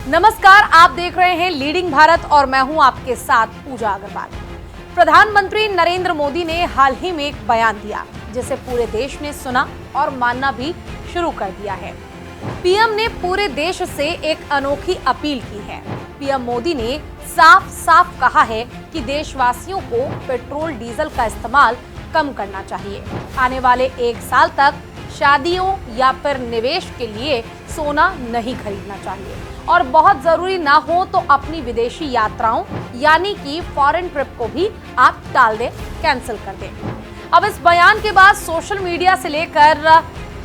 नमस्कार, आप देख रहे हैं लीडिंग भारत और मैं हूं आपके साथ पूजा अग्रवाल। प्रधानमंत्री नरेंद्र मोदी ने हाल ही में एक बयान दिया जिसे पूरे देश ने सुना और मानना भी शुरू कर दिया है। पीएम ने पूरे देश से एक अनोखी अपील की है। पीएम मोदी ने साफ साफ कहा है कि देशवासियों को पेट्रोल डीजल का इस्तेमाल कम करना चाहिए। आने वाले एक साल तक शादियों या फिर निवेश के लिए सोना नहीं खरीदना चाहिए और बहुत जरूरी ना हो तो अपनी विदेशी यात्राओं यानी कि फॉरेन ट्रिप को भी आप टाल दें, कैंसिल कर दें। अब इस बयान के बाद सोशल मीडिया से लेकर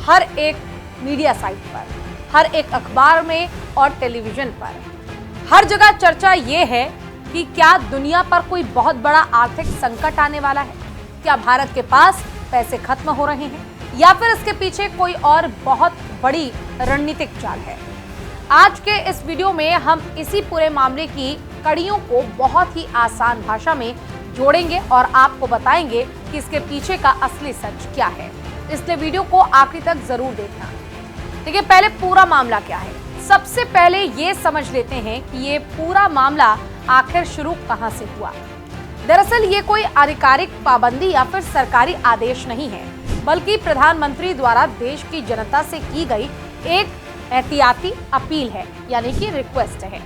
हर एक मीडिया साइट पर, हर एक अखबार में और टेलीविजन पर हर जगह चर्चा ये है कि क्या दुनिया पर कोई बहुत बड़ा आर्थिक संकट आने वाला है? क्या भारत के पास पैसे खत्म हो रहे हैं या फिर इसके पीछे कोई और बहुत बड़ी रणनीतिक चाल है? आज के इस वीडियो में हम इसी पूरे मामले की कड़ियों को बहुत ही आसान भाषा में जोड़ेंगे और आपको बताएंगे कि इसके पीछे का असली सच क्या है। इसलिए वीडियो को आखिरी तक जरूर देखना। देखिए, पहले पूरा मामला क्या है। सबसे पहले ये समझ लेते हैं कि ये पूरा मामला आखिर शुरू कहां से हुआ। दरअसल ये कोई आधिकारिक पाबंदी या फिर सरकारी आदेश नहीं है, बल्कि प्रधानमंत्री द्वारा देश की जनता से की गई एक एहतियाती अपील है, यानी कि रिक्वेस्ट है।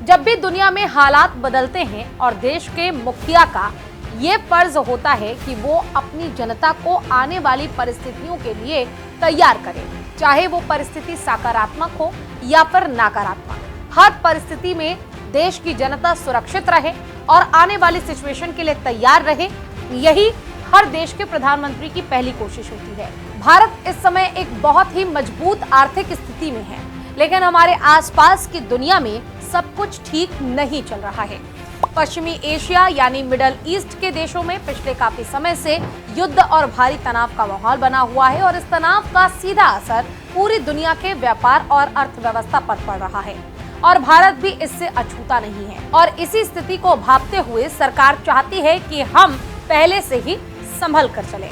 जब भी दुनिया में हालात बदलते हैं और देश के मुखिया का ये फर्ज होता है कि वो अपनी जनता को आने वाली परिस्थितियों के लिए तैयार करे, चाहे वो परिस्थिति सकारात्मक हो या फिर नकारात्मक। हर परिस्थिति में देश की जनता सुरक्षित रहे और आने वाली सिचुएशन के लिए तैयार रहे, यही हर देश के प्रधानमंत्री की पहली कोशिश होती है। भारत इस समय एक बहुत ही मजबूत आर्थिक स्थिति में है, लेकिन हमारे आसपास की दुनिया में सब कुछ ठीक नहीं चल रहा है। पश्चिमी एशिया यानी मिडल ईस्ट के देशों में पिछले काफी समय से युद्ध और भारी तनाव का माहौल बना हुआ है और इस तनाव का सीधा असर पूरी दुनिया के व्यापार और अर्थव्यवस्था पर पड़ रहा है और भारत भी इससे अछूता नहीं है। और इसी स्थिति को भांपते हुए सरकार चाहती है कि हम पहले से ही संभल कर चले।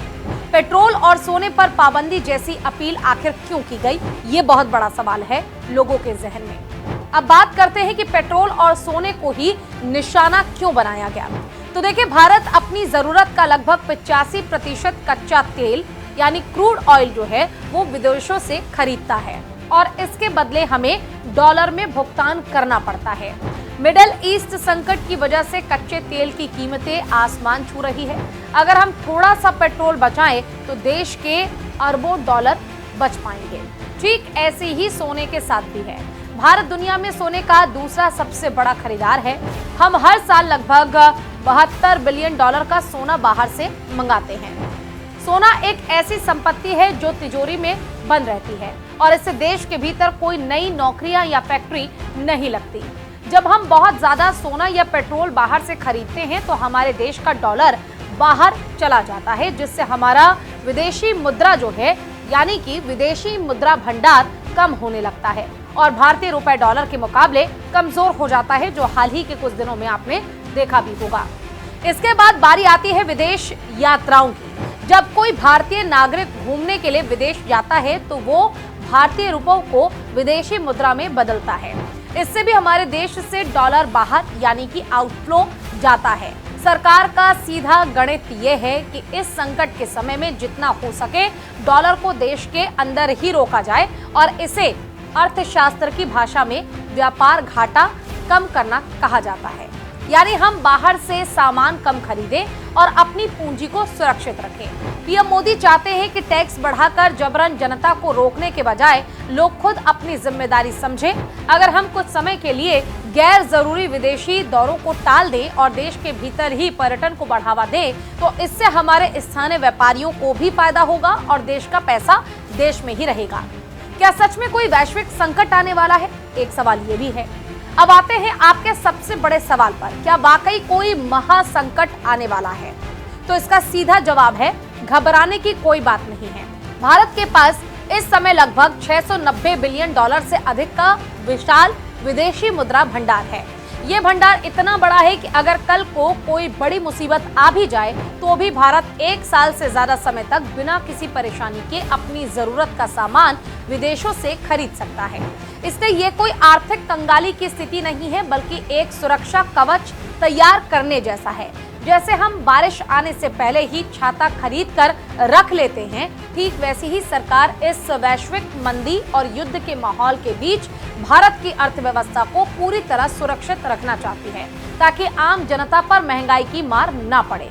पेट्रोल और सोने पर पाबंदी जैसी अपील आखिर क्यों की गई, ये बहुत बड़ा सवाल है लोगों के जहन में। अब बात करते हैं कि पेट्रोल और सोने को ही निशाना क्यों बनाया गया। तो देखिए, भारत अपनी जरूरत का लगभग 85% कच्चा तेल यानी क्रूड ऑयल जो है वो विदेशों से खरीदता है और इसके बदले हमें डॉलर में भुगतान करना पड़ता है। मिडल ईस्ट संकट की वजह से कच्चे तेल की कीमतें आसमान छू रही है। अगर हम थोड़ा सा पेट्रोल बचाएं तो देश के अरबों डॉलर बच पाएंगे। ठीक ऐसे ही सोने के साथ भी है। भारत दुनिया में सोने का दूसरा सबसे बड़ा खरीदार है। हम हर साल लगभग 72 बिलियन डॉलर का सोना बाहर से मंगाते हैं। सोना एक ऐसी संपत्ति है जो तिजोरी में बंद रहती है और इससे देश के भीतर कोई नई नौकरियां या फैक्ट्री नहीं लगती। जब हम बहुत ज्यादा सोना या पेट्रोल बाहर से खरीदते हैं तो हमारे देश का डॉलर बाहर चला जाता है, जिससे हमारा विदेशी मुद्रा जो है यानी कि विदेशी मुद्रा भंडार कम होने लगता है और भारतीय रुपए डॉलर के मुकाबले कमजोर हो जाता है, जो हाल ही के कुछ दिनों में आपने देखा भी होगा। इसके बाद बारी आती है विदेश यात्राओं की। जब कोई भारतीय नागरिक घूमने के लिए विदेश जाता है तो वो भारतीय रुपयों को विदेशी मुद्रा में बदलता है। इससे भी हमारे देश से डॉलर बाहर यानी कि आउटफ्लो जाता है। सरकार का सीधा गणित ये है कि इस संकट के समय में जितना हो सके डॉलर को देश के अंदर ही रोका जाए और इसे अर्थशास्त्र की भाषा में व्यापार घाटा कम करना कहा जाता है। यानी हम बाहर से सामान कम खरीदें और अपनी पूंजी को सुरक्षित रखें। पीएम मोदी चाहते हैं कि टैक्स बढ़ाकर जबरन जनता को रोकने के बजाय लोग खुद अपनी जिम्मेदारी समझें। अगर हम कुछ समय के लिए गैर जरूरी विदेशी दौरों को टाल दें और देश के भीतर ही पर्यटन को बढ़ावा दें तो इससे हमारे स्थानीय व्यापारियों को भी फायदा होगा और देश का पैसा देश में ही रहेगा। क्या सच में कोई वैश्विक संकट आने वाला है? एक सवाल ये भी है। अब आते हैं आपके सबसे बड़े सवाल पर, क्या वाकई कोई महासंकट आने वाला है? तो इसका सीधा जवाब है, घबराने की कोई बात नहीं है। भारत के पास इस समय लगभग 690 बिलियन डॉलर से अधिक का विशाल विदेशी मुद्रा भंडार है। ये भंडार इतना बड़ा है कि अगर कल को कोई बड़ी मुसीबत आ भी जाए तो भी भारत एक साल से ज्यादा समय तक बिना किसी परेशानी के अपनी जरूरत का सामान विदेशों से खरीद सकता है। इसलिए ये कोई आर्थिक कंगाली की स्थिति नहीं है, बल्कि एक सुरक्षा कवच तैयार करने जैसा है। जैसे हम बारिश आने से पहले ही छाता खरीद कर रख लेते हैं, ठीक वैसी ही सरकार इस वैश्विक मंदी और युद्ध के माहौल के बीच भारत की अर्थव्यवस्था को पूरी तरह सुरक्षित रखना चाहती है, ताकि आम जनता पर महंगाई की मार ना पड़े।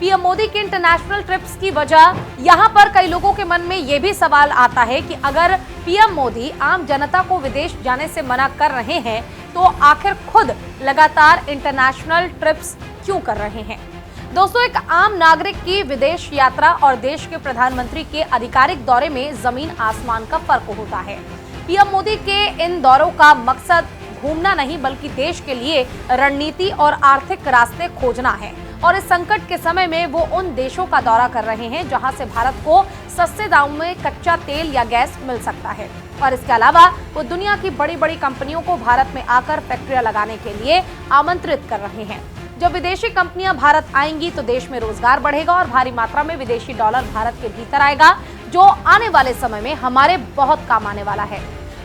पीएम मोदी के इंटरनेशनल ट्रिप्स की वजह यहां पर कई लोगों के मन में यह भी सवाल आता है कि अगर पीएम मोदी आम जनता को विदेश जाने से मना कर रहे हैं, तो आखिर खुद लगातार इंटरनेशनल ट्रिप्स क्यों कर रहे हैं। दोस्तों, एक आम नागरिक की विदेश यात्रा और देश के प्रधानमंत्री के आधिकारिक दौरे में जमीन आसमान का फर्क होता है। पीएम मोदी के इन दौरों का मकसद घूमना नहीं, बल्कि देश के लिए रणनीति और आर्थिक रास्ते खोजना है। और इस संकट के समय में वो उन देशों का दौरा कर रहे हैं जहां से भारत को सस्ते दामों में कच्चा तेल या गैस मिल सकता है। और इसके अलावा वो दुनिया की बड़ी बड़ी कंपनियों को भारत में आकर फैक्ट्रियां लगाने के लिए आमंत्रित कर रहे हैं। जब विदेशी कंपनियां भारत आएंगी तो देश में रोजगार बढ़ेगा और भारी मात्रा में विदेशी डॉलर भारत के भीतर आएगा, जो आने वाले समय में हमारे बहुत काम आने वाला है।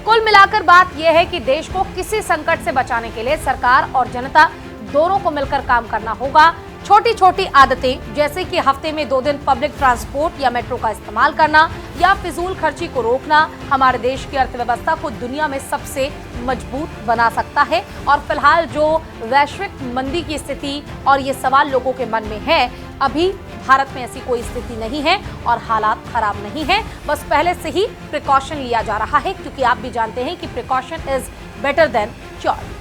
कुल मिलाकर बात यह है कि देश को किसी संकट से बचाने के लिए सरकार और जनता दोनों को मिलकर काम करना होगा। छोटी छोटी आदतें, जैसे कि हफ्ते में 2 दिन पब्लिक ट्रांसपोर्ट या मेट्रो का इस्तेमाल करना या फिजूल खर्ची को रोकना, हमारे देश की अर्थव्यवस्था को दुनिया में सबसे मजबूत बना सकता है। और फिलहाल जो वैश्विक मंदी की स्थिति और ये सवाल लोगों के मन में है, अभी भारत में ऐसी कोई स्थिति नहीं है और हालात खराब नहीं है। बस पहले से ही प्रिकॉशन लिया जा रहा है, क्योंकि आप भी जानते हैं कि precaution is better than cure.